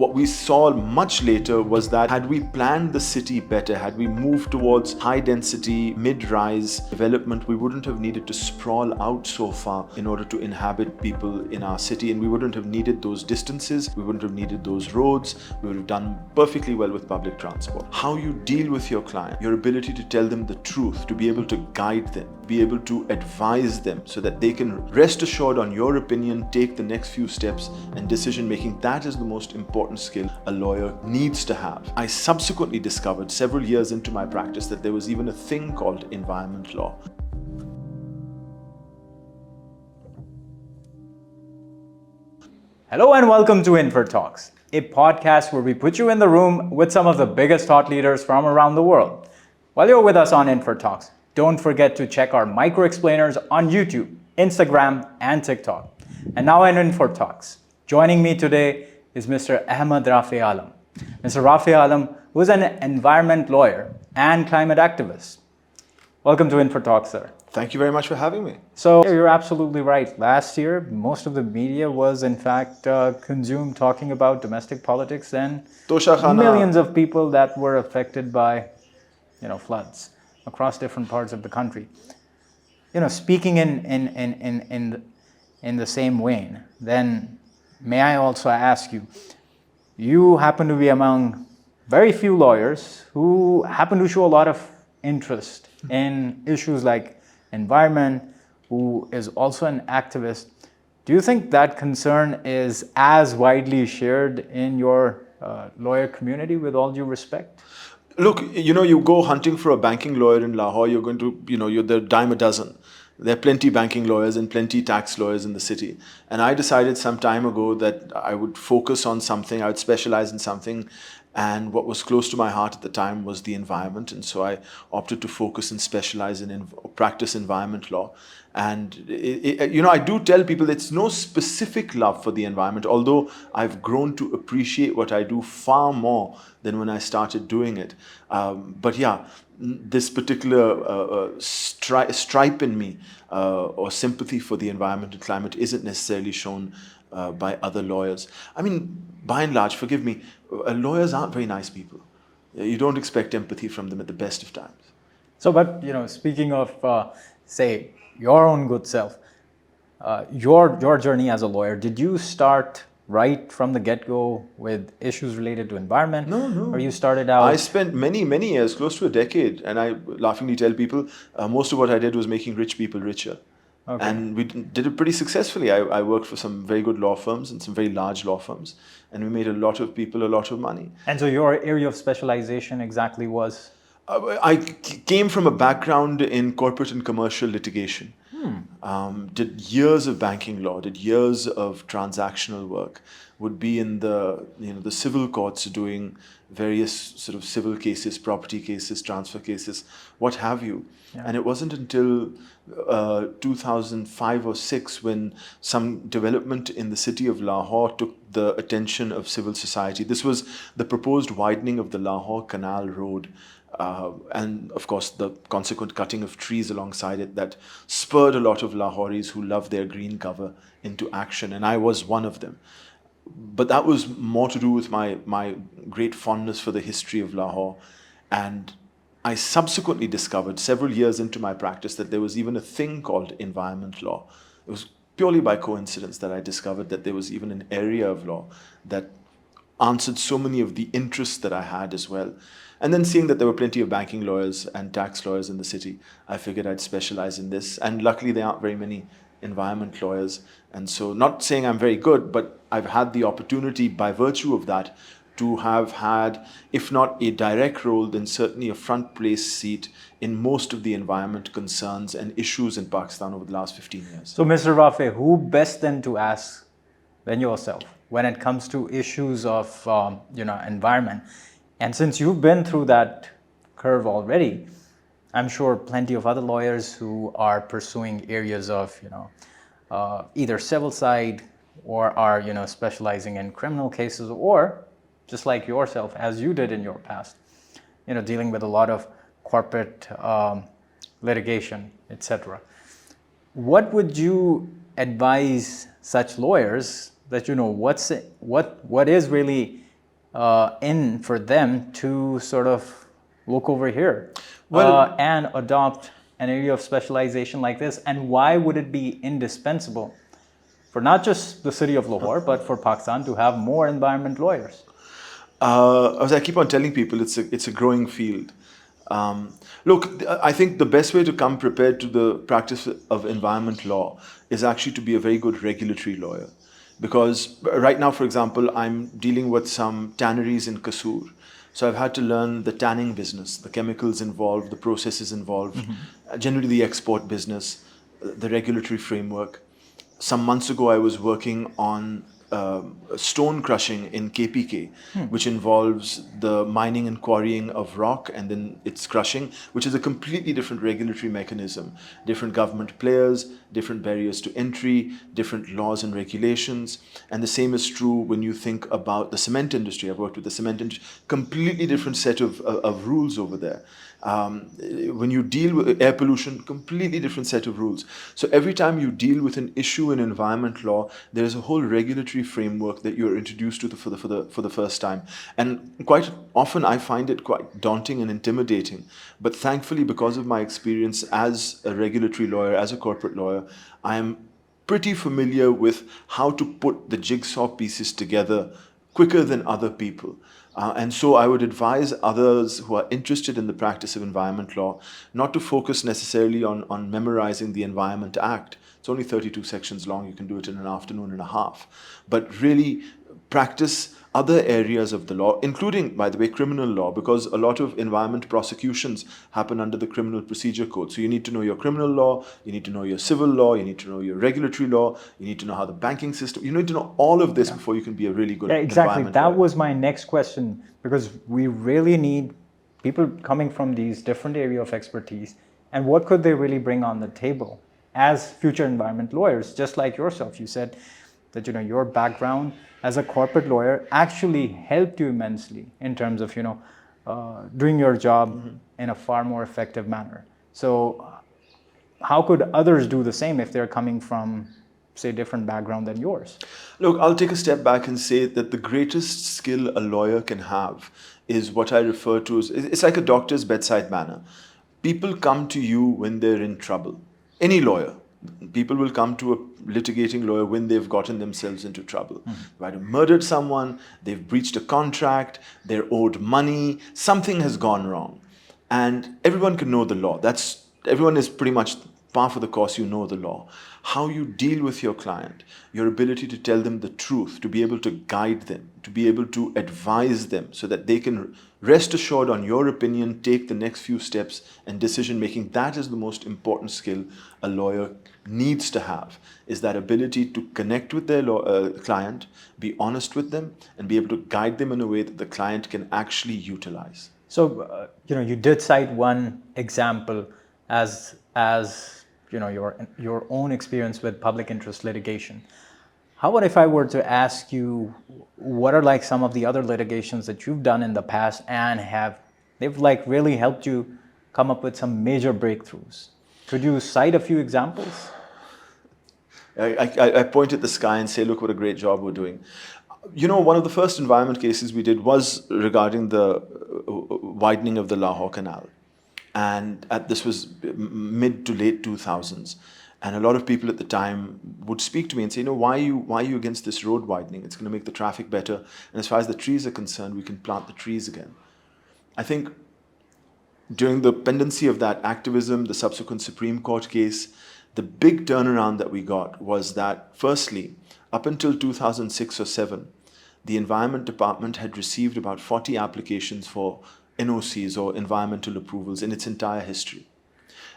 What we saw much later was that had we planned the city better, had we moved towards high density, mid-rise development, we wouldn't have needed to sprawl out so far in order to inhabit people in our city, and we wouldn't have needed those distances, we wouldn't have needed those roads, we would have done perfectly well with public transport. How you deal with your client, your ability to tell them the truth, to be able to guide them, be able to advise them so that they can rest assured on your opinion, take the next few steps and decision making, that is the most important skill a lawyer needs to have. I subsequently discovered several years into my practice that there was even a thing called environment law. Hello and welcome to InferTalks, a podcast where we put you in the room with some of the biggest thought leaders from around the world. While you're with us on InferTalks, don't forget to check our micro explainers on YouTube, Instagram, and TikTok. And now in InferTalks, joining me today is Mr. Rafay Alam. Mr. Rafay Alam, who is an environment lawyer and climate activist. Welcome to InferTalks, sir. Thank you very much for having me. So you're absolutely right. Last year, most of the media was in fact consumed talking about domestic politics and millions of people that were affected by, floods across different parts of the country. Speaking in the same vein, then may I also ask you, you happen to be among very few lawyers who happen to show a lot of interest in issues like environment, who is also an activist. Do you think that concern is as widely shared in your lawyer community, with all due respect? Look, you go hunting for a banking lawyer in Lahore, you're going to, you're the dime a dozen. There are plenty banking lawyers and plenty tax lawyers in the city. And I decided some time ago that I would focus on something, I would specialize in something. And what was close to my heart at the time was the environment. And so I opted to focus and specialize in practice environment law. And, I do tell people it's no specific love for the environment, although I've grown to appreciate what I do far more than when I started doing it. But yeah, this particular stripe in me or sympathy for the environment and climate isn't necessarily shown by other lawyers. I mean, by and large, forgive me, lawyers aren't very nice people. You don't expect empathy from them at the best of times. So, but, speaking of, say, your own good self, your journey as a lawyer, did you start right from the get-go with issues related to environment? No. Or you started out... I spent many years, close to a decade, and I laughingly tell people, most of what I did was making rich people richer. Okay. And we did it pretty successfully. I worked for some very good law firms and some very large law firms, and we made a lot of people a lot of money. And so your area of specialization exactly was? I came from a background in corporate and commercial litigation. Did years of banking law, did years of transactional work, would be in the civil courts doing various sort of civil cases, property cases, transfer cases, what have you. Yeah. And it wasn't until 2005 or 6 when some development in the city of Lahore took the attention of civil society. This was the proposed widening of the Lahore Canal Road. And of course the consequent cutting of trees alongside it that spurred a lot of Lahoris who love their green cover into action, and I was one of them. But that was more to do with my great fondness for the history of Lahore. And I subsequently discovered several years into my practice that there was even a thing called environment law. It was purely by coincidence that I discovered that there was even an area of law that answered so many of the interests that I had as well. And then seeing that there were plenty of banking lawyers and tax lawyers in the city, I figured I'd specialize in this. And luckily there aren't very many environment lawyers. And so, not saying I'm very good, but I've had the opportunity by virtue of that to have had, if not a direct role, then certainly a front place seat in most of the environment concerns and issues in Pakistan over the last 15 years. So Mr. Rafay, who best then to ask than yourself when it comes to issues of environment? And since you've been through that curve already, I'm sure plenty of other lawyers who are pursuing areas of, either civil side or are, specializing in criminal cases, or just like yourself, as you did in your past, dealing with a lot of corporate litigation, etc. What would you advise such lawyers that, what is really in for them to sort of look over here and adopt an area of specialization like this? And why would it be indispensable for not just the city of Lahore, but for Pakistan to have more environment lawyers? As I keep on telling people, it's a growing field. Look, I think the best way to come prepared to the practice of environment law is actually to be a very good regulatory lawyer. Because right now, for example, I'm dealing with some tanneries in Kasur. So I've had to learn the tanning business, the chemicals involved, the processes involved, generally the export business, the regulatory framework. Some months ago, I was working on stone crushing in KPK, which involves the mining and quarrying of rock and then its crushing, which is a completely different regulatory mechanism. Different government players, different barriers to entry, different laws and regulations. And the same is true when you think about the cement industry. I've worked with the cement industry, completely different set of rules over there. When you deal with air pollution, completely different set of rules. So every time you deal with an issue in environment law, there is a whole regulatory framework that you're introduced to for the first time. And quite often I find it quite daunting and intimidating. But thankfully, because of my experience as a regulatory lawyer, as a corporate lawyer, I am pretty familiar with how to put the jigsaw pieces together quicker than other people. And so I would advise others who are interested in the practice of environment law not to focus necessarily on memorizing the Environment Act. It's only 32 sections long. You can do it in an afternoon and a half. But really practice other areas of the law, including, by the way, criminal law, because a lot of environment prosecutions happen under the Criminal Procedure Code. So you need to know your criminal law, you need to know your civil law, you need to know your regulatory law, you need to know how the banking system, you need to know all of this before you can be a really good exactly. environment That lawyer. was my next question, because we really need people coming from these different area of expertise. And what could they really bring on the table as future environment lawyers? Just like yourself, you said that your background as a corporate lawyer actually helped you immensely in terms of doing your job in a far more effective manner. So how could others do the same if they're coming from, say, different background than yours? Look, I'll take a step back and say that the greatest skill a lawyer can have is what I refer to as, it's like a doctor's bedside manner. People come to you when they're in trouble. Any lawyer. People will come to a litigating lawyer when they've gotten themselves into trouble. They've either murdered someone, they've breached a contract, they're owed money, something has gone wrong. And everyone can know the law. Everyone is pretty much par for the course, you know the law. How you deal with your client, your ability to tell them the truth, to be able to guide them, to be able to advise them so that they can rest assured on your opinion, take the next few steps and decision making. That is the most important skill a lawyer needs to have, is that ability to connect with their client, be honest with them, and be able to guide them in a way that the client can actually utilize. So, you did cite one example as your own experience with public interest litigation. How about if I were to ask you, what are like some of the other litigations that you've done in the past and they've like really helped you come up with some major breakthroughs? Could you cite a few examples? I point at the sky and say, look what a great job we're doing. One of the first environment cases we did was regarding the widening of the Lahore Canal. And this was mid to late 2000s. And a lot of people at the time would speak to me and say, why are you against this road widening? It's going to make the traffic better. And as far as the trees are concerned, we can plant the trees again. I think during the pendency of that activism, the subsequent Supreme Court case, the big turnaround that we got was that, firstly, up until 2006 or 7, the Environment Department had received about 40 applications for NOCs or environmental approvals in its entire history.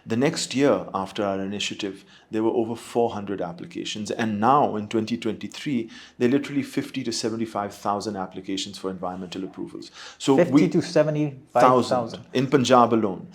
The next year after our initiative, there were over 400 applications. And now in 2023, there are literally 50 to 75,000 applications for environmental approvals. So 50 to 75,000 in Punjab alone.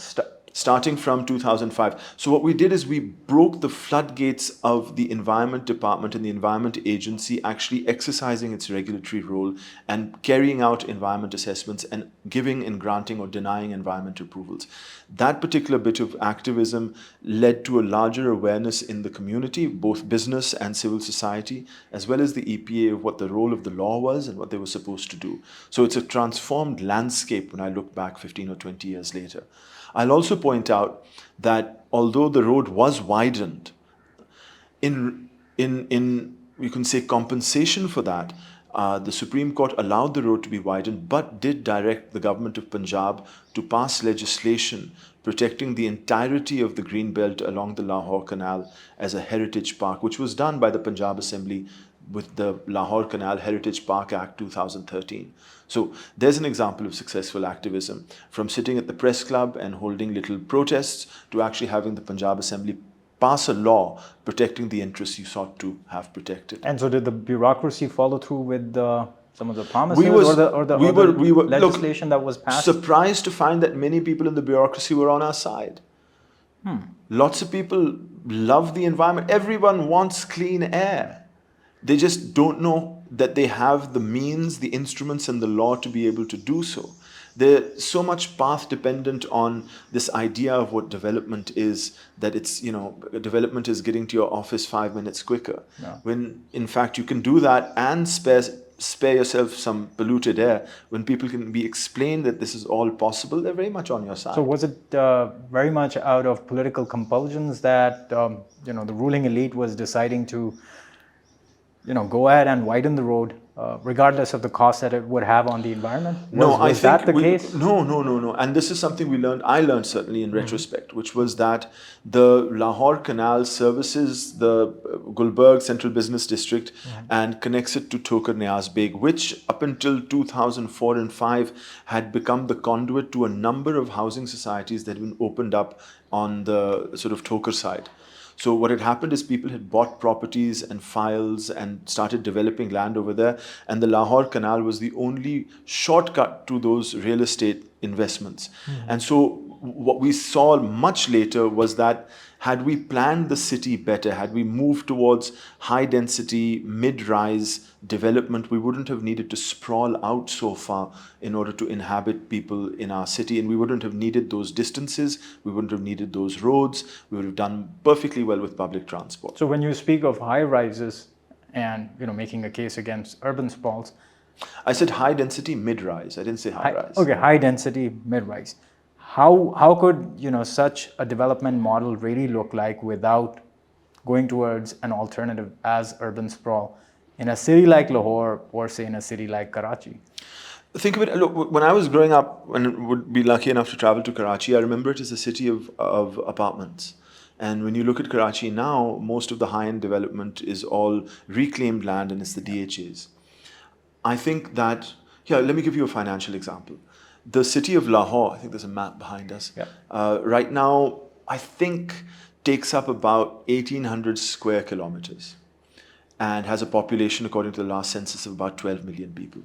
starting from 2005. So what we did is we broke the floodgates of the Environment Department and the Environment Agency actually exercising its regulatory role and carrying out environment assessments and giving and granting or denying environment approvals. That particular bit of activism led to a larger awareness in the community, both business and civil society, as well as the EPA, of what the role of the law was and what they were supposed to do. So it's a transformed landscape when I look back 15 or 20 years later. I'll also point out that although the road was widened, in you can say compensation for that, the Supreme Court allowed the road to be widened, but did direct the government of Punjab to pass legislation protecting the entirety of the green belt along the Lahore Canal as a heritage park, which was done by the Punjab Assembly with the Lahore Canal Heritage Park Act 2013. So there's an example of successful activism, from sitting at the press club and holding little protests to actually having the Punjab Assembly pass a law protecting the interests you sought to have protected. And so did the bureaucracy follow through with some of the promises or the legislation that was passed? Surprised to find that many people in the bureaucracy were on our side. Lots of people love the environment. Everyone wants clean air. They just don't know that they have the means, the instruments, and the law to be able to do so. They're so much path dependent on this idea of what development is, that it's, development is getting to your office 5 minutes quicker. No. When in fact you can do that and spare yourself some polluted air. When people can be explained that this is all possible, they're very much on your side. So was it very much out of political compulsions that the ruling elite was deciding to go ahead and widen the road, regardless of the cost that it would have on the environment? Was that the case? No. And this is something I learned certainly in retrospect, which was that the Lahore Canal services the Gulberg Central Business District and connects it to Thokar Niaz Beg, which up until 2004 and 5 had become the conduit to a number of housing societies that had been opened up on the sort of Thokar side. So what had happened is people had bought properties and files and started developing land over there, and the Lahore Canal was the only shortcut to those real estate investments. And so what we saw much later was that had we planned the city better, had we moved towards high density, mid-rise development, we wouldn't have needed to sprawl out so far in order to inhabit people in our city, and we wouldn't have needed those distances, we wouldn't have needed those roads, we would have done perfectly well with public transport. So when you speak of high rises and making a case against urban sprawls, I said high density, mid-rise. I didn't say high rise. Okay, high density, mid-rise. How could such a development model really look like without going towards an alternative as urban sprawl in a city like Lahore or say in a city like Karachi? Think of it. Look, when I was growing up and would be lucky enough to travel to Karachi, I remember it as a city of apartments. And when you look at Karachi now, most of the high-end development is all reclaimed land and it's the DHAs. I think that, let me give you a financial example. The city of Lahore, I think there's a map behind us, right now, I think takes up about 1,800 square kilometers and has a population, according to the last census, of about 12 million people.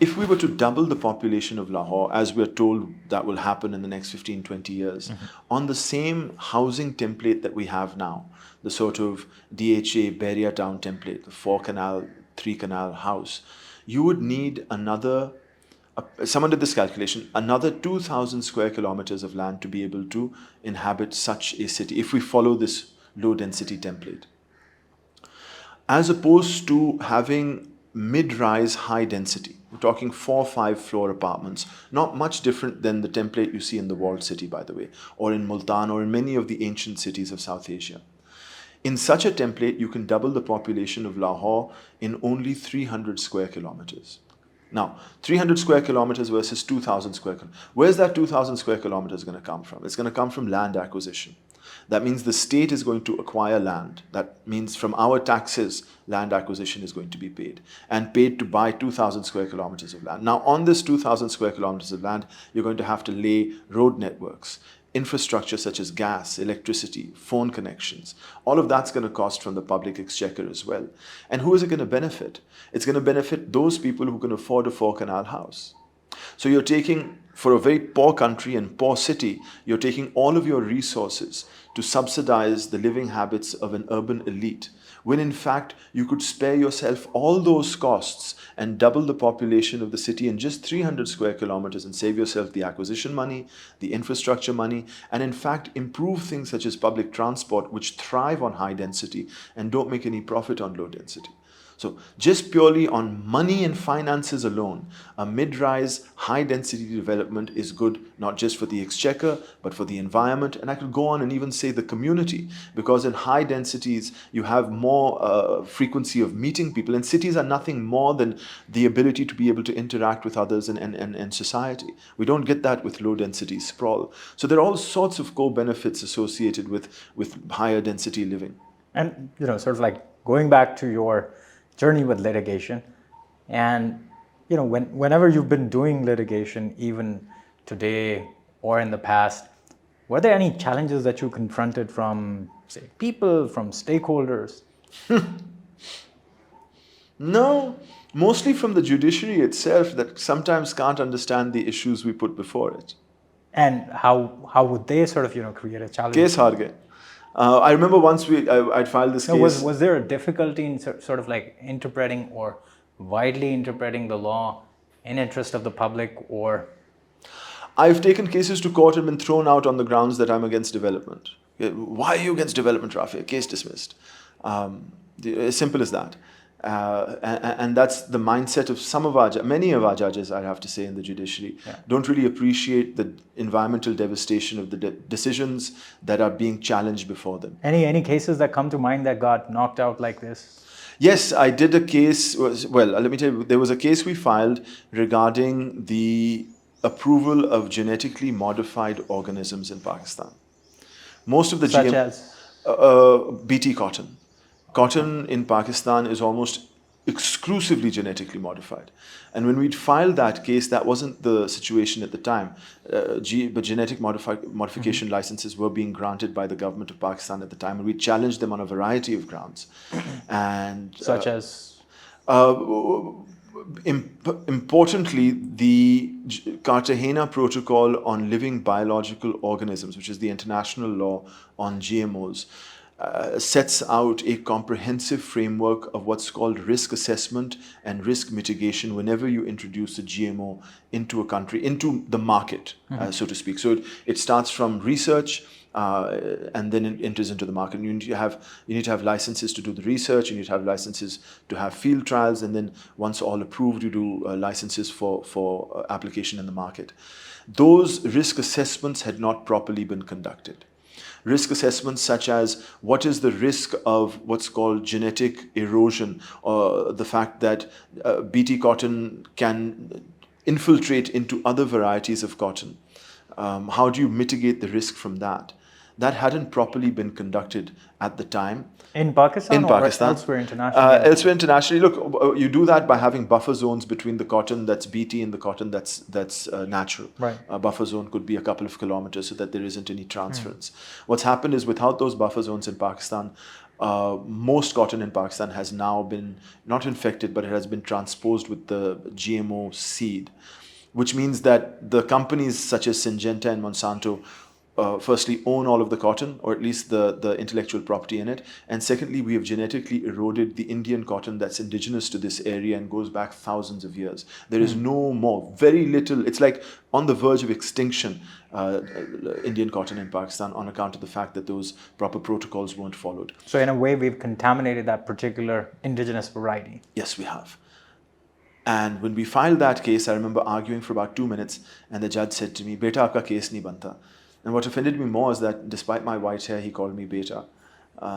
If we were to double the population of Lahore, as we're told that will happen in the next 15, 20 years, on the same housing template that we have now, the sort of DHA Beria Town template, the 4-canal, 3-canal house, you would need someone did this calculation, another 2,000 square kilometers of land to be able to inhabit such a city, if we follow this low density template. As opposed to having mid-rise high density. We're talking 4 or 5 floor apartments, not much different than the template you see in the walled city, by the way, or in Multan or in many of the ancient cities of South Asia. In such a template, you can double the population of Lahore in only 300 square kilometers. Now, 300 square kilometers versus 2,000 square kilometers. Where's that 2,000 square kilometers going to come from? It's going to come from land acquisition. That means the state is going to acquire land. That means from our taxes, land acquisition is going to be paid. And paid to buy 2,000 square kilometers of land. Now, on this 2,000 square kilometers of land, you're going to have to lay road networks, infrastructure such as gas, electricity, phone connections. All of that's going to cost from the public exchequer as well. And who is it going to benefit? It's going to benefit those people who can afford a 4-canal house. So you're taking for a very poor country and poor city, you're taking all of your resources to subsidize the living habits of an urban elite, when in fact you could spare yourself all those costs and double the population of the city in just 300 square kilometers and save yourself the acquisition money, the infrastructure money, and in fact improve things such as public transport, which thrive on high density and don't make any profit on low density. So just purely on money and finances alone, a mid-rise, high-density development is good not just for the exchequer, but for the environment, and I could go on and even say the community, because in high densities you have more frequency of meeting people, and cities are nothing more than the ability to be able to interact with others and society. We don't get that with low-density sprawl. So there are all sorts of co-benefits associated with higher density living. And, sort of like going back to your journey with litigation, and whenever you've been doing litigation, even today or in the past, were there any challenges that you confronted from, say, people, from stakeholders? No, mostly from the judiciary itself, that sometimes can't understand the issues we put before it. And how would they sort of create a challenge? Case haar gaye. I remember once I'd filed this case. Was there a difficulty in sort of like interpreting or widely interpreting the law in interest of the public, or? I've taken cases to court and been thrown out on the grounds that I'm against development. Why are you against development, Rafi? Case dismissed. As simple as that. And that's the mindset of many of our judges, I'd have to say, in the judiciary. Yeah. Don't really appreciate the environmental devastation of the decisions that are being challenged before them. Any cases that come to mind that got knocked out like this? Yes, I did a case. Well, let me tell you, there was a case we filed regarding the approval of genetically modified organisms in Pakistan. Most of the Such as? BT cotton. Cotton in Pakistan is almost exclusively genetically modified. And when we'd filed that case, that wasn't the situation at the time. But genetic modification licenses were being granted by the government of Pakistan at the time, and we challenged them on a variety of grounds. And such as? Importantly, the Cartagena Protocol on Living Biological Organisms, which is the international law on GMOs, sets out a comprehensive framework of what's called risk assessment and risk mitigation whenever you introduce a GMO into a country, into the market, so to speak. So it starts from research and then it enters into the market. You need to have licenses to do the research, you need to have licenses to have field trials, and then once all approved, you do licenses for application in the market. Those risk assessments had not properly been conducted. Risk assessments such as what is the risk of what's called genetic erosion, or the fact that BT cotton can infiltrate into other varieties of cotton. How do you mitigate the risk from that? That hadn't properly been conducted at the time. In Pakistan? In Pakistan. Or elsewhere internationally? Elsewhere internationally. Look, you do that by having buffer zones between the cotton that's BT and the cotton that's natural. Right. A buffer zone could be a couple of kilometers so that there isn't any transference. What's happened is without those buffer zones in Pakistan, most cotton in Pakistan has now been not infected, but it has been transposed with the GMO seed, which means that the companies such as Syngenta and Monsanto firstly own all of the cotton, or at least the intellectual property in it, and secondly, we have genetically eroded the Indian cotton that's indigenous to this area and goes back thousands of years. There is no more, very little, it's like on the verge of extinction, Indian cotton in Pakistan, on account of the fact that those proper protocols weren't followed. So in a way, we've contaminated that particular indigenous variety. Yes, we have. And when we filed that case, I remember arguing for about 2 minutes, and the judge said to me, "Beta, aapka case nahi banta." And what offended me more is that despite my white hair, he called me beta.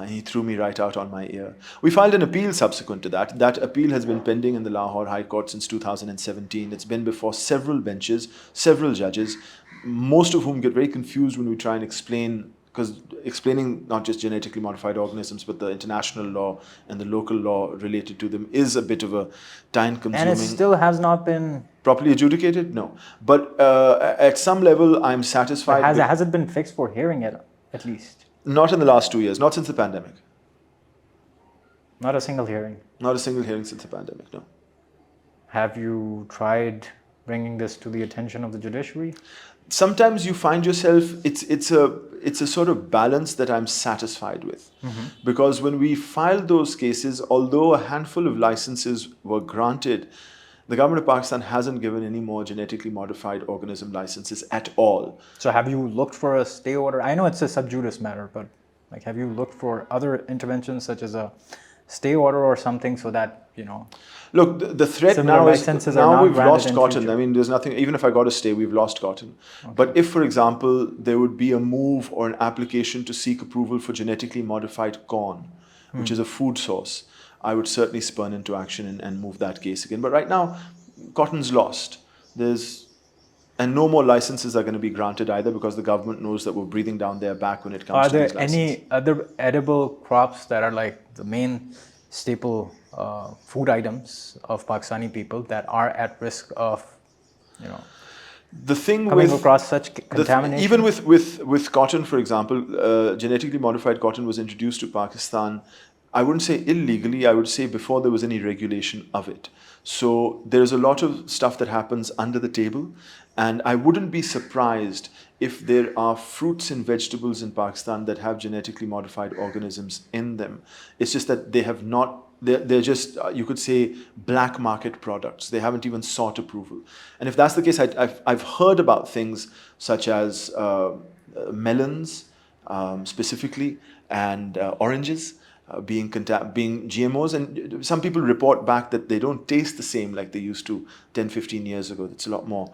He threw me right out on my ear. We filed an appeal subsequent to that. That appeal has been pending in the Lahore High Court since 2017. It's been before several benches, several judges, most of whom get very confused when we try and explain, because explaining not just genetically modified organisms, but the international law and the local law related to them is a bit of a time-consuming... And it still has not been... properly adjudicated? No. But at some level, I'm satisfied... Has it been fixed for hearing it, at least? Not in the last 2 years. Not since the pandemic. Not a single hearing? Not a single hearing since the pandemic, no. Have you tried bringing this to the attention of the judiciary? Sometimes you find yourself, it's a sort of balance that I'm satisfied with. Because when we filed those cases, although a handful of licenses were granted, the government of Pakistan hasn't given any more genetically modified organism licenses at all. So have you looked for a stay order? I know it's a sub judice matter, but like, have you looked for other interventions such as a stay order or something so that, Look, the threat similar now is licenses are now not we've granted lost in cotton. future? I mean, there's nothing. Even if I got a stay, we've lost cotton. But if, for example, there would be a move or an application to seek approval for genetically modified corn, which is a food source, I would certainly spurn into action and move that case again. But right now, cotton's lost. And no more licenses are going to be granted either, because the government knows that we're breathing down their back when it comes Are to these there licenses. any other edible crops that are like the main staple food items of Pakistani people that are at risk of, The thing coming with across such contamination? even with cotton, for example, genetically modified cotton was introduced to Pakistan. I wouldn't say illegally. I would say before there was any regulation of it. So there's a lot of stuff that happens under the table, and I wouldn't be surprised if there are fruits and vegetables in Pakistan that have genetically modified organisms in them. It's just that they have not. They're just, you could say, black market products. They haven't even sought approval. And if that's the case, I've heard about things such as melons, specifically, and oranges being GMOs. And some people report back that they don't taste the same like they used to 10, 15 years ago. It's a lot more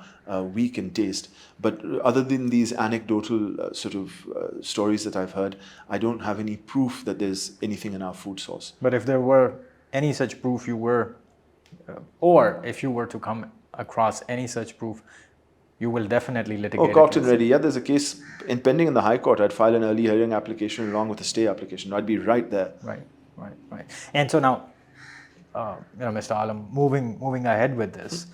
weak in taste. But other than these anecdotal stories that I've heard, I don't have any proof that there's anything in our food source. But if there were any such proof or if you were to come across any such proof, you will definitely litigate. Oh, cocked and ready. Yeah, there's a case pending in the High Court. I'd file an early hearing application along with a stay application. I'd be right there. Right. And so now, Mr. Alam, moving ahead with this,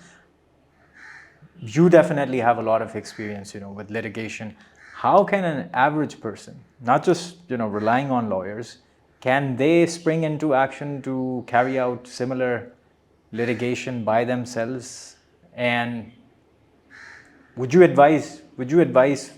you definitely have a lot of experience, with litigation. How can an average person, not just, relying on lawyers, can they spring into action to carry out similar litigation by themselves? And would you advise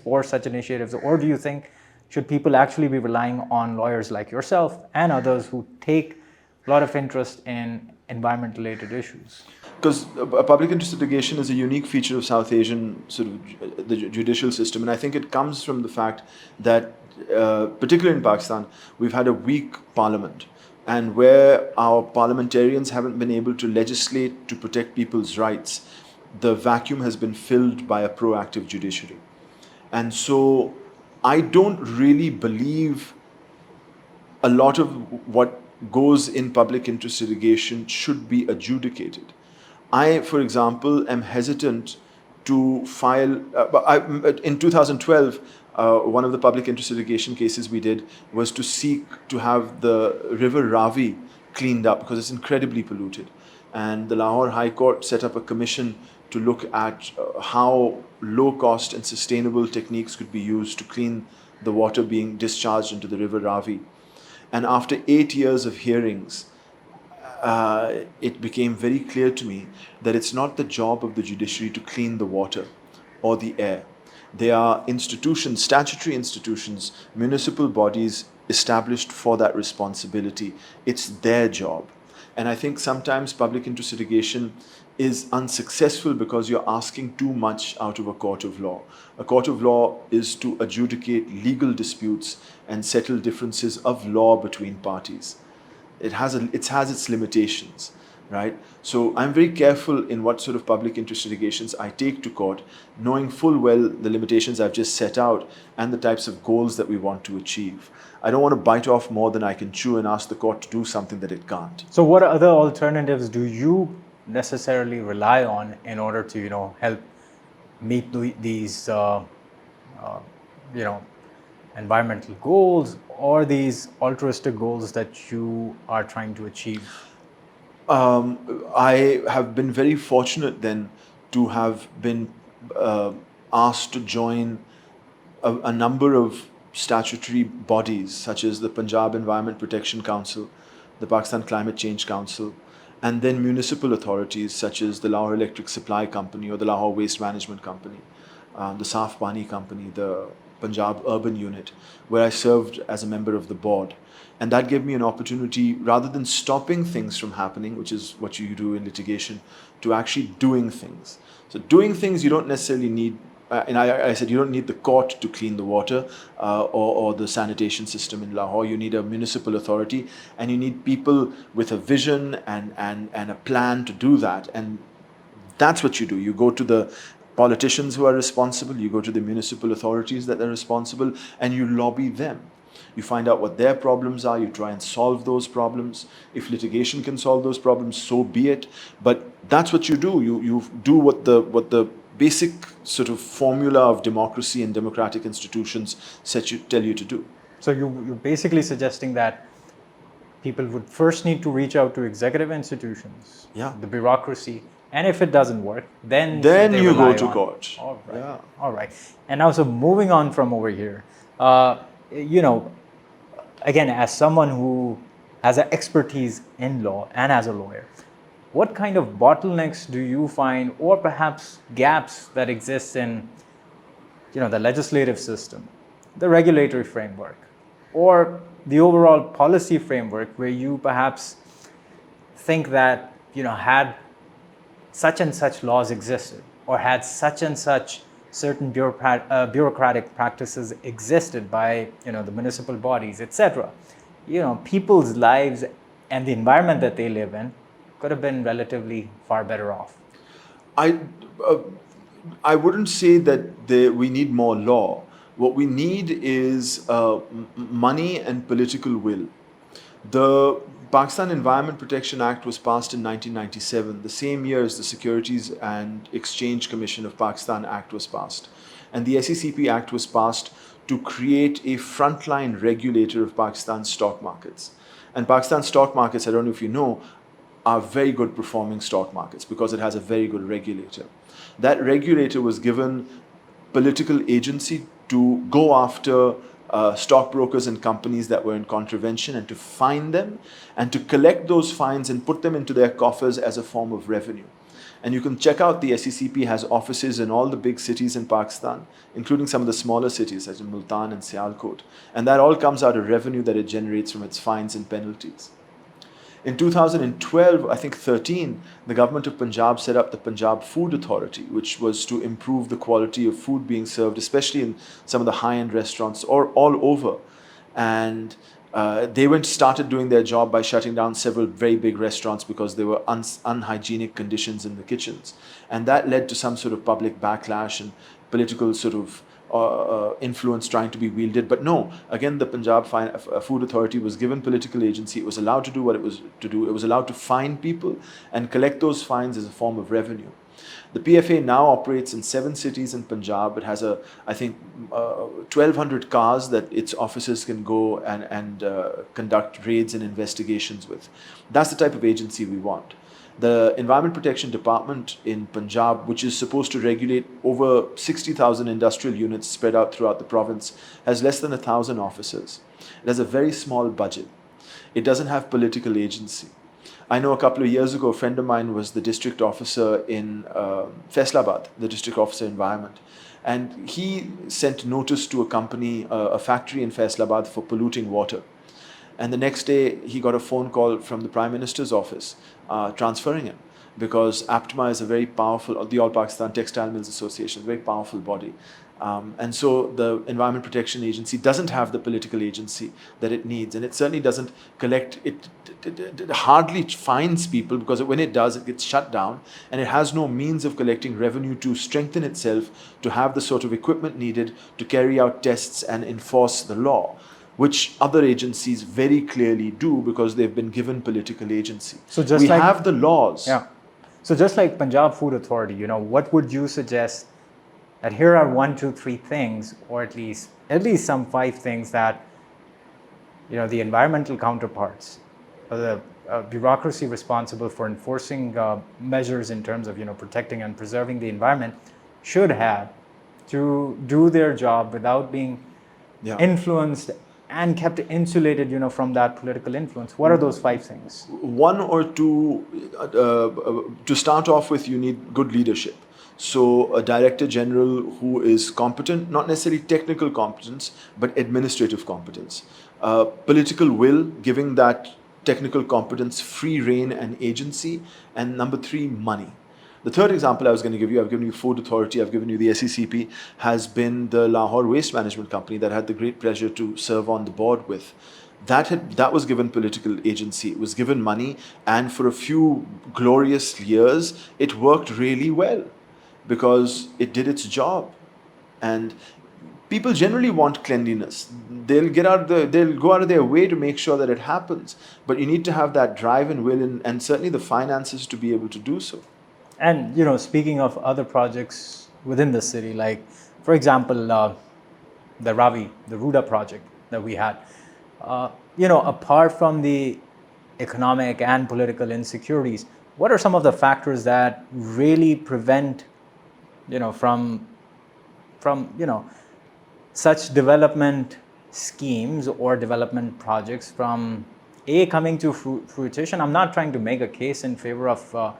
for such initiatives, or do you think should people actually be relying on lawyers like yourself and others who take a lot of interest in environment-related issues? Because public interest litigation is a unique feature of South Asian the judicial system, and I think it comes from the fact that, particularly in Pakistan, we've had a weak parliament, and where our parliamentarians haven't been able to legislate to protect people's rights, the vacuum has been filled by a proactive judiciary. And so I don't really believe a lot of what goes in public interest litigation should be adjudicated. I, for example, am hesitant to file. In 2012, one of the public interest litigation cases we did was to seek to have the river Ravi cleaned up because it's incredibly polluted. And the Lahore High Court set up a commission to look at how low-cost and sustainable techniques could be used to clean the water being discharged into the river Ravi. And after 8 years of hearings, it became very clear to me that it's not the job of the judiciary to clean the water or the air. There are institutions, statutory institutions, municipal bodies established for that responsibility. It's their job. And I think sometimes public interest litigation is unsuccessful because you're asking too much out of a court of law. A court of law is to adjudicate legal disputes and settle differences of law between parties. It has its limitations, right? So I'm very careful in what sort of public interest litigations I take to court, knowing full well the limitations I've just set out and the types of goals that we want to achieve. I don't want to bite off more than I can chew and ask the court to do something that it can't. So what other alternatives do you necessarily rely on in order to, help meet these, environmental goals or these altruistic goals that you are trying to achieve? I have been very fortunate then to have been asked to join a number of statutory bodies such as the Punjab Environment Protection Council, the Pakistan Climate Change Council, and then municipal authorities such as the Lahore Electric Supply Company or the Lahore Waste Management Company, the Saaf Pani Company, the Punjab Urban Unit, where I served as a member of the board. And that gave me an opportunity, rather than stopping things from happening, which is what you do in litigation, to actually doing things. So doing things, you don't necessarily need, and I said you don't need the court to clean the water or the sanitation system in Lahore. You need a municipal authority, and you need people with a vision and a plan to do that. And that's what you do. You go to the politicians who are responsible, you go to the municipal authorities that are responsible, and you lobby them. You find out what their problems are, you try and solve those problems. If litigation can solve those problems, so be it. But that's what you do. You do what the basic sort of formula of democracy and democratic institutions tell you to do. So you're basically suggesting that people would first need to reach out to executive institutions, the bureaucracy, and if it doesn't work, then you go to court. All right. Yeah. All right. And now, so moving on from over here, again, as someone who has an expertise in law and as a lawyer, what kind of bottlenecks do you find, or perhaps gaps that exist in, the legislative system, the regulatory framework, or the overall policy framework, where you perhaps think that, had such and such laws existed, or had such and such certain bureaucratic practices existed by, the municipal bodies, etc., people's lives and the environment that they live in could have been relatively far better off? I wouldn't say that we need more law. What we need is money and political will. The Pakistan Environment Protection Act was passed in 1997, the same year as the Securities and Exchange Commission of Pakistan Act was passed. And the SECP Act was passed to create a frontline regulator of Pakistan's stock markets. And Pakistan's stock markets, I don't know if you know, are very good performing stock markets because it has a very good regulator. That regulator was given political agency to go after stockbrokers and companies that were in contravention, and to fine them and to collect those fines and put them into their coffers as a form of revenue. And you can check out the SECP has offices in all the big cities in Pakistan, including some of the smaller cities such as Multan and Sialkot. And that all comes out of revenue that it generates from its fines and penalties. In 2012, I think 13, the government of Punjab set up the Punjab Food Authority, which was to improve the quality of food being served, especially in some of the high-end restaurants or all over. And they started doing their job by shutting down several very big restaurants because there were unhygienic conditions in the kitchens. And that led to some sort of public backlash and political sort of influence trying to be wielded. But no, again, the Punjab Food Authority was given political agency. It was allowed to do what it was to do. It was allowed to fine people and collect those fines as a form of revenue. The PFA now operates in 7 cities in Punjab. It has, I think, 1,200 cars that its officers can go and conduct raids and investigations with. That's the type of agency we want. The Environment Protection Department in Punjab, which is supposed to regulate over 60,000 industrial units spread out throughout the province, has less than 1,000 officers. It has a very small budget. It doesn't have political agency. I know a couple of years ago, a friend of mine was the district officer in Faisalabad, the district officer environment. And he sent notice to a company, a factory in Faisalabad for polluting water. And the next day, he got a phone call from the Prime Minister's office transferring him, because APTMA is a very powerful, the All Pakistan Textile Mills Association, a very powerful body. And so the Environment Protection Agency doesn't have the political agency that it needs. And it certainly doesn't collect, it hardly fines people, because when it does, it gets shut down. And it has no means of collecting revenue to strengthen itself, to have the sort of equipment needed to carry out tests and enforce the law, which other agencies very clearly do because they've been given political agency. So we have the laws. Yeah. So just like Punjab Food Authority, what would you suggest that here are 1, 2, 3 things, or at least some 5 things that, the environmental counterparts, or the bureaucracy responsible for enforcing measures in terms of, protecting and preserving the environment should have to do their job without being influenced and kept insulated, from that political influence? What are those 5 things? One or two, to start off with, you need good leadership. So a director general who is competent, not necessarily technical competence, but administrative competence. Political will, giving that technical competence free rein and agency. And number 3, money. The third example I was going to give you, I've given you Food Authority, I've given you the SECP, has been the Lahore Waste Management Company that I had the great pleasure to serve on the board with. That was given political agency, it was given money, and for a few glorious years, it worked really well because it did its job. And people generally want cleanliness. They'll go out of their way to make sure that it happens. But you need to have that drive and will, and certainly the finances to be able to do so. And speaking of other projects within the city, like for example, the Ruda project that we had, apart from the economic and political insecurities, what are some of the factors that really prevent, from such development schemes or development projects from coming to fruition? I'm not trying to make a case in favor of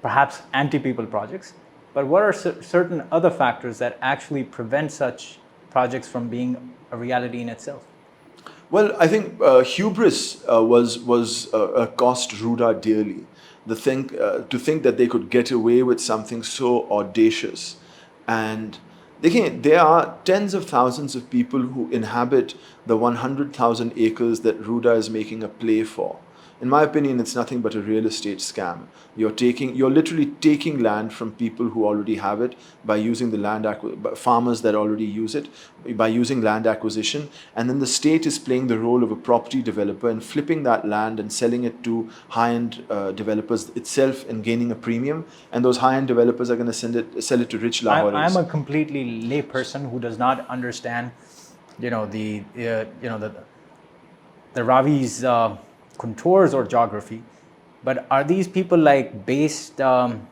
perhaps anti-people projects, but what are certain other factors that actually prevent such projects from being a reality in itself? Well, I think hubris was cost Ruda dearly. To think that they could get away with something so audacious, and there are tens of thousands of people who inhabit the 100,000 acres that Ruda is making a play for. In my opinion, it's nothing but a real estate scam. You're literally taking land from people who already have it by using farmers that already use it, by using land acquisition, and then the state is playing the role of a property developer and flipping that land and selling it to high-end developers itself and gaining a premium. And those high-end developers are going to sell it to rich Lahoris. I'm a completely lay person who does not understand, the Ravi's contours or geography, but are these people based on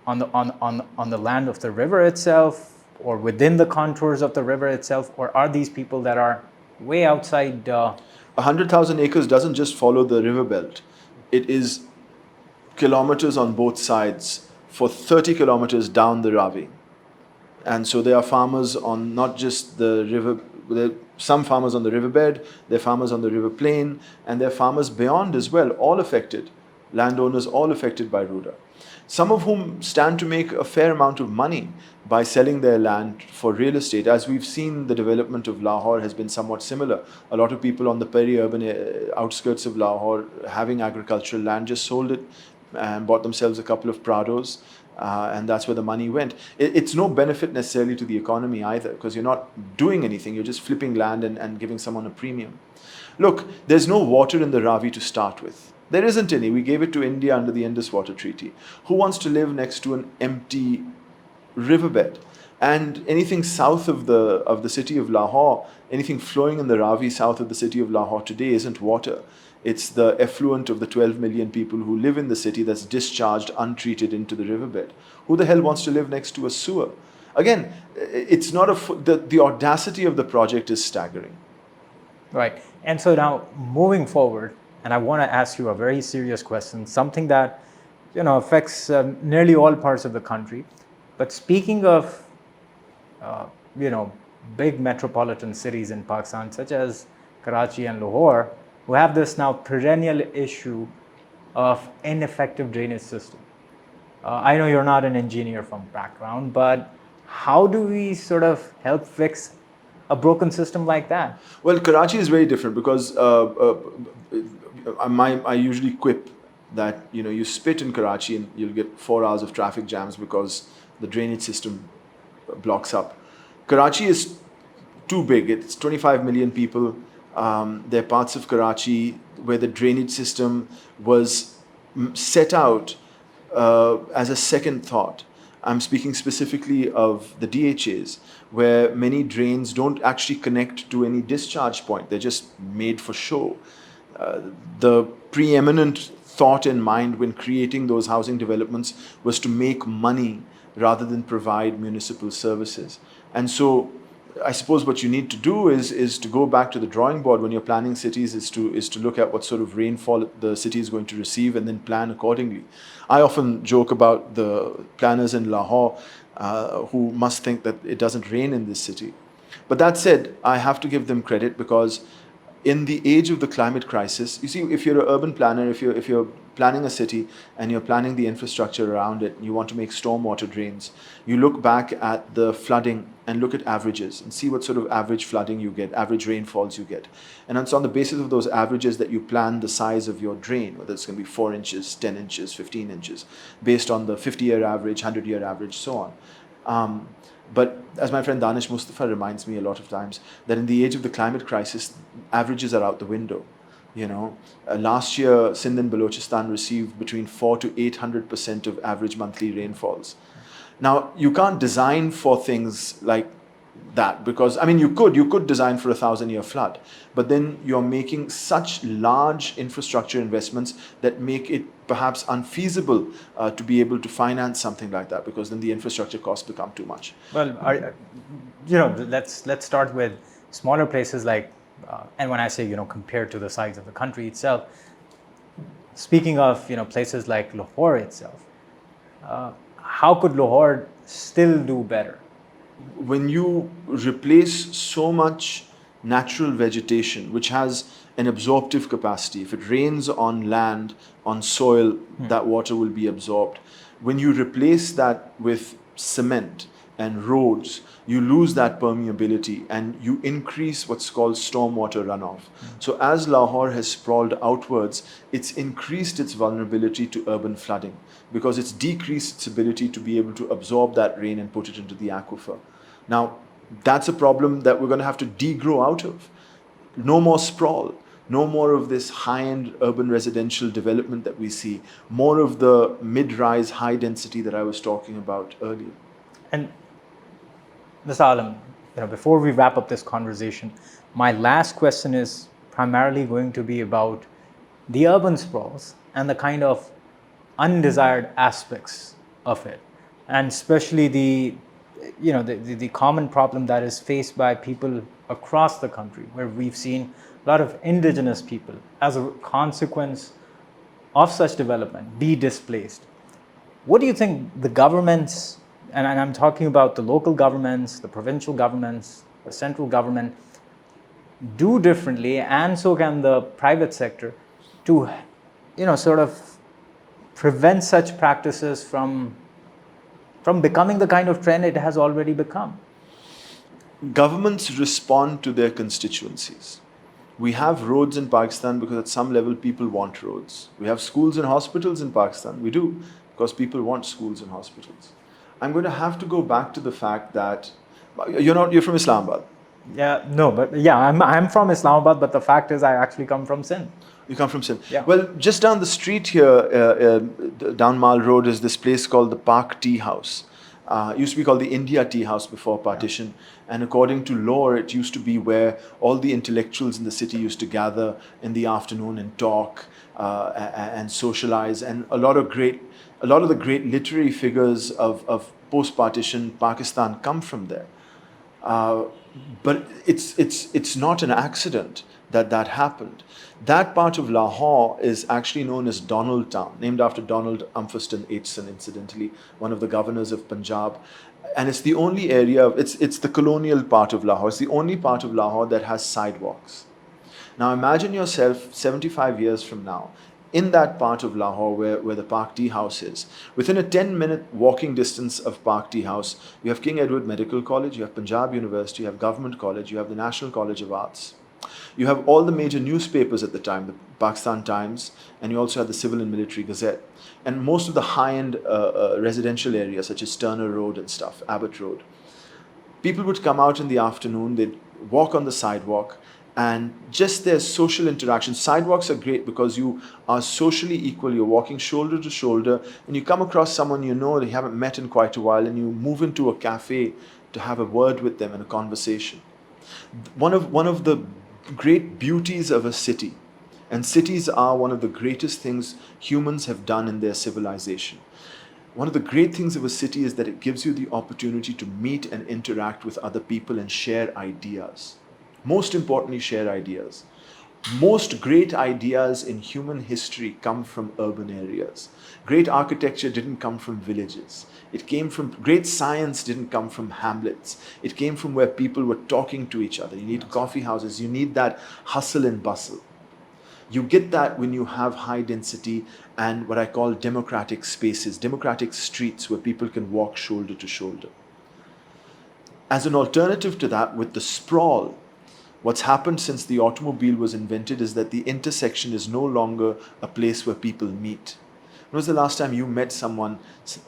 the land of the river itself, or within the contours of the river itself, or are these people that are way outside? 100,000 acres doesn't just follow the river belt; it is kilometers on both sides for 30 kilometers down the Ravi, and so there are farmers on not just the river. Some farmers on the riverbed, there are farmers on the river plain, and there are farmers beyond as well, all affected, landowners all affected by Ruda. Some of whom stand to make a fair amount of money by selling their land for real estate. As we've seen, the development of Lahore has been somewhat similar. A lot of people on the peri-urban outskirts of Lahore having agricultural land just sold it and bought themselves a couple of prados. And that's where the money went. It's no benefit necessarily to the economy either, because you're not doing anything. You're just flipping land and giving someone a premium. Look, there's no water in the Ravi to start with. There isn't any. We gave it to India under the Indus Water Treaty. Who wants to live next to an empty riverbed? And anything south of the city of Lahore, anything flowing in the Ravi south of the city of Lahore today isn't water. It's the effluent of the 12 million people who live in the city that's discharged untreated into the riverbed. Who the hell wants to live next to a sewer? Again, it's not the audacity of the project is staggering. Right. And so now moving forward, and I want to ask you a very serious question, something that affects nearly all parts of the country. But speaking of big metropolitan cities in Pakistan, such as Karachi and Lahore, who have this now perennial issue of ineffective drainage system. I know you're not an engineer from background, but how do we sort of help fix a broken system like that? Well, Karachi is very different because I usually quip that you spit in Karachi and you'll get 4 hours of traffic jams because the drainage system blocks up. Karachi is too big. It's 25 million people. There are parts of Karachi where the drainage system was set out as a second thought. I'm speaking specifically of the DHAs, where many drains don't actually connect to any discharge point. They're just made for show. The preeminent thought in mind when creating those housing developments was to make money rather than provide municipal services. And so I suppose what you need to do is to go back to the drawing board when you're planning cities, is to look at what sort of rainfall the city is going to receive and then plan accordingly. I often joke about the planners in Lahore who must think that it doesn't rain in this city. But that said, I have to give them credit, because in the age of the climate crisis, you see, if you're an urban planner, if you're planning a city and you're planning the infrastructure around it, and you want to make stormwater drains, you look back at the flooding and look at averages and see what sort of average flooding you get, average rainfalls you get. And it's on the basis of those averages that you plan the size of your drain, whether it's going to be 4 inches, 10 inches, 15 inches, based on the 50-year average, 100-year average, so on. But as my friend Danish Mustafa reminds me a lot of times, that in the age of the climate crisis, averages are out the window. Last year, Sindh and Balochistan received between 4 to 800% of average monthly rainfalls. Now, you can't design for things like that, because, I mean, you could design for a 1,000-year flood, but then you're making such large infrastructure investments that make it perhaps unfeasible to be able to finance something like that, because then the infrastructure costs become too much. Well, let's start with smaller places like, and when I say compared to the size of the country itself, speaking of places like Lahore itself, how could Lahore still do better? When you replace so much natural vegetation, which has an absorptive capacity, if it rains on land, on soil, that water will be absorbed. When you replace that with cement and roads, you lose that permeability and you increase what's called stormwater runoff. So as Lahore has sprawled outwards, it's increased its vulnerability to urban flooding, because it's decreased its ability to be able to absorb that rain and put it into the aquifer. Now, that's a problem that we're going to have to degrow out of. No more sprawl, no more of this high-end urban residential development that we see, more of the mid-rise high density that I was talking about earlier. And Mr. Alam, before we wrap up this conversation, my last question is primarily going to be about the urban sprawls and the kind of undesired aspects of it, and especially the common problem that is faced by people across the country, where we've seen a lot of indigenous people, as a consequence of such development, be displaced. What do you think the governments, and I'm talking about the local governments, the provincial governments, the central government, do differently, and so can the private sector, to sort of prevent such practices from becoming the kind of trend it has already become? Governments respond to their constituencies. We have roads in Pakistan because at some level people want roads. We have schools and hospitals in Pakistan. We do, because people want schools and hospitals. I'm going to have to go back to the fact that you're from Islamabad. I'm from Islamabad, but the fact is I actually come from Sindh. You come from Sindh? Yeah. Well, just down the street here, down Mall Road, is this place called the Park Tea House. It used to be called the India Tea House before partition. Yeah. And according to lore, it used to be where all the intellectuals in the city used to gather in the afternoon and talk and socialize. And a lot of the great literary figures of post-partition Pakistan come from there. But it's not an accident that happened. That part of Lahore is actually known as Donald Town, named after Donald Umferston Aitchison, incidentally, one of the governors of Punjab. And it's the only area, it's the colonial part of Lahore. It's the only part of Lahore that has sidewalks. Now imagine yourself 75 years from now, in that part of Lahore where the Park Tea House is. Within a 10-minute walking distance of Park Tea House, you have King Edward Medical College, you have Punjab University, you have Government College, you have the National College of Arts. You have all the major newspapers at the time, the Pakistan Times, and you also had the Civil and Military Gazette. And most of the high-end residential areas, such as Turner Road and stuff, Abbott Road. People would come out in the afternoon, they'd walk on the sidewalk, and just their social interaction. Sidewalks are great because you are socially equal, you're walking shoulder to shoulder, and you come across someone you know that you haven't met in quite a while, and you move into a cafe to have a word with them and a conversation. One of the great beauties of a city, and cities are one of the greatest things humans have done in their civilization. One of the great things of a city is that it gives you the opportunity to meet and interact with other people and share ideas. Most importantly, share ideas. Most great ideas in human history come from urban areas. Great architecture didn't come from villages. It came from, great science didn't come from hamlets. It came from where people were talking to each other. You need coffee houses. You need that hustle and bustle. You get that when you have high density and what I call democratic spaces, democratic streets where people can walk shoulder to shoulder. As an alternative to that, with the sprawl, what's happened since the automobile was invented is that the intersection is no longer a place where people meet. When was the last time you met someone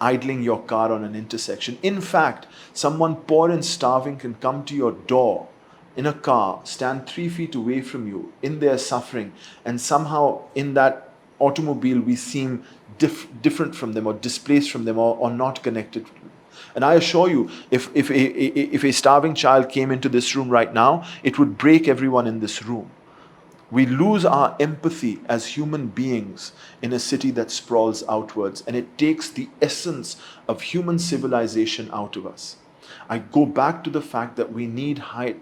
idling your car on an intersection? In fact, someone poor and starving can come to your door in a car, stand 3 feet away from you in their suffering, and somehow in that automobile we seem different from them or displaced from them or not connected. And I assure you, if a starving child came into this room right now, it would break everyone in this room. We lose our empathy as human beings in a city that sprawls outwards, and it takes the essence of human civilization out of us. I go back to the fact that we need high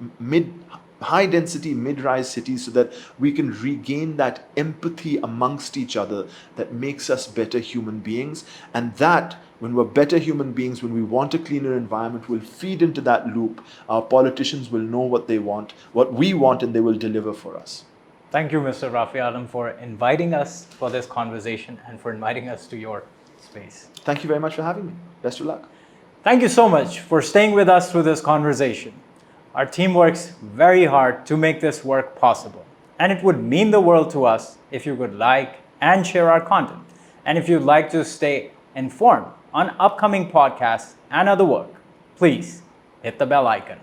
density mid-rise cities so that we can regain that empathy amongst each other that makes us better human beings. And that, when we're better human beings, when we want a cleaner environment, will feed into that loop. Our politicians will know what they want, what we want, and they will deliver for us. Thank you, Mr. Rafay Alam, for inviting us for this conversation and for inviting us to your space. Thank you very much for having me. Best of luck. Thank you so much for staying with us through this conversation. Our team works very hard to make this work possible. And it would mean the world to us if you could like and share our content. And if you'd like to stay informed on upcoming podcasts and other work, please hit the bell icon.